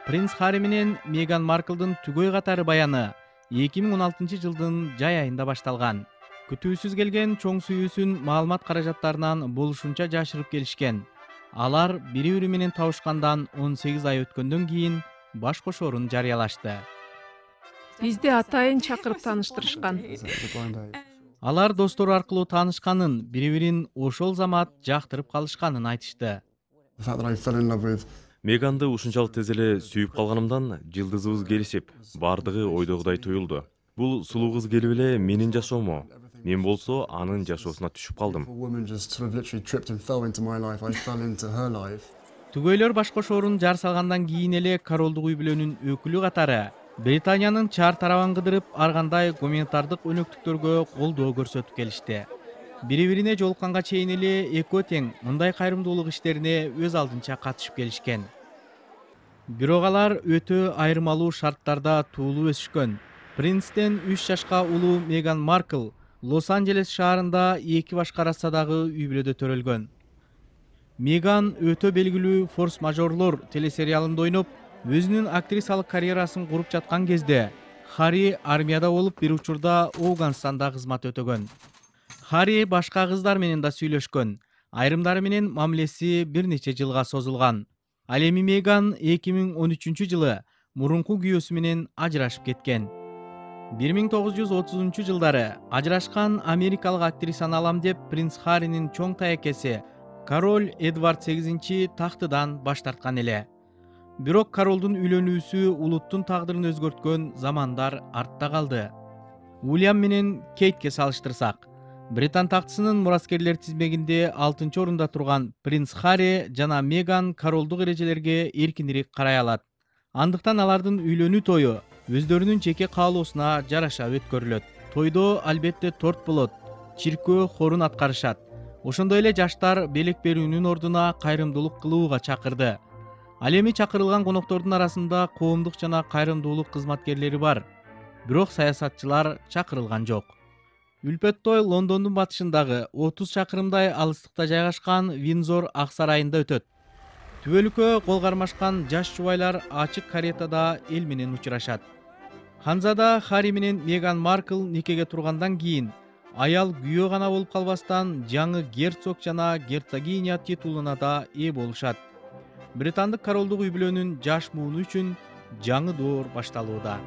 Принц Харри менен Меган Марклдын түгөй катары баяны 2016-жылдын жай айында башталган. Күтүүсүз келген чоң сүйүүсүн маалымат каражаттарынан болушунча жашырып келишкен. Алар бири-бири менен табышкандан 18 ай өткөндөн кийин баш кошоорун жарыялашты. Бизди атайын чакырып тааныштырышкан. Алар достору аркылуу таанышканын, бири-бирин ошол замат жактырып калышканын айтышты. Меганды ушунчалык тез эле сүйүп калганымдан жылдызыбыз келишип, бардыгы ойдогудай туюлду. Бул сулуу кыз келип эле менин жашоомо. Мен болсо анын жашоосуна түшүп калдым. Түгөйлөр баш кошоорун жар салгандан кийин эле королдук үй бүлөнүн өкүлү катары Британиянын чаар тарабын кыдырып, ар кандай гуманитардык өнөктүктөргө колдоо көрсөтүп келишти. Бири-бирине жолукканга чейин эле экөө тең мындай кайрымдуулук иштерине өз алдынча катышып келишкен. Бирок алар өтө айырмалуу шарттарда туулуп өсүшкөн. Принцтен 3 жашка улуу Меган Маркл Лос-Анджелес шаарында 2 башка рассадагы үй бүлөдө төрөлгөн. Меган өтө белгилүү форс-мажорлор телесериалында ойноп, өзүнүн актрисалык карьерасын куруп жаткан кезде Харри армияда болуп, бир учурда Афганистанда кызмат өтөгөн. Харри башка кыздар менен да сүйлөшкөн. Айрымдары менен мамилеси бир нече жылга созулган. Ал эми Меган 2013-жылы мурунку күйөөсү менен ажырашып кеткен. 1930-жылдары ажырашкан америкалык актрисаны алам деп принц Харринин чоң таекеси король Эдвард VIII тактыдан баш тарткан эле. Бирок королдун үйлөнүүсү улуттун тагдырын өзгөрткөн замандар артта калды. Уильям менен Кейтке салыштырсак, Британ тактысынын мураскерлер тизмегинде 6-орунда турган принц Харри жана Меган королдук эрежелерге эркинирээк карай алат. Андыктан алардын үйлөнүү тою өздөрүнүн жеке каалоосуна жараша өткөрүлөт. Тойдо албетте торт болот, чиркөө хорун аткарышат. Ошондой эле жаштар белек берүүнүн ордуна кайрымдуулук кылууга чакырды. Ал эми чакырылган коноктордун арасында коомдук жана кайрымдуулук кызматкерлери бар. Бирок саясатчылар чакырылган жок. Үлпөт той Лондондун батышындагы 30 чакырымдай алыстыкта жайгашкан Виндзор ак сарайында өтөт. Түбөлүккө кол кармашкан жаш жубайлар ачык каретада эл менен учурашат. Ханзада Харри менен Меган Маркл никеге тургандан кийин аял күйөө гана болуп калбастан жаңы герцог жана герцогиня титулуна да ээ болушат. Британдык королдук үй бүлөнүн жаш мууну үчүн жаңы доор башталууда.